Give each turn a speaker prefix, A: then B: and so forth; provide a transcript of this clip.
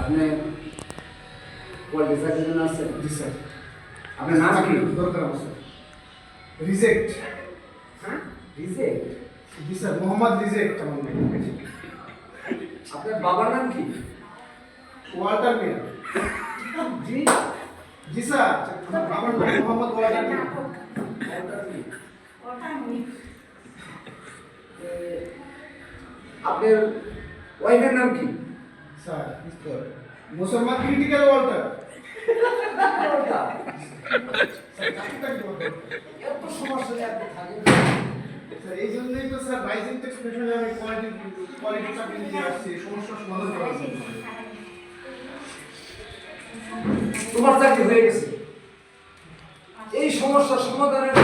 A: আপনি কোয়ালিটি চাকরির জন্য আসছেন?
B: জি স্যার।
A: আপনার নাম কি?
B: দরকার আমার স্যার। রিজেক্ট।
A: হ্যাঁ, রিজেক্ট।
B: জি স্যার, মোহাম্মদ রিজেক্ট আমার নাম।
A: আপনার বাবার নাম কি?
B: ওয়াল্টার মিয়া।
A: জি।
B: জি স্যার, আমার বাবার নাম মোহাম্মদ ওয়াল্টার মিয়া।
A: আপনার ওয়াইফের নাম কি?
B: স্যার মুসলমান ক্রিটিক্যাল ওয়াল্টার। স্যার চাকরিটাকে বলতে
A: এত সমস্যা যে আপনি থাকেন।
B: স্যার এই জন্যই তো স্যার রাইজিং এক্সপ্রেশনে আমি কোয়ালিটি চাকরি নিয়ে আসছি, সমস্যার সমাধান করার জন্য।
A: তোমার চাকরি হয়ে গেছে। এই সমস্যার সমাধানের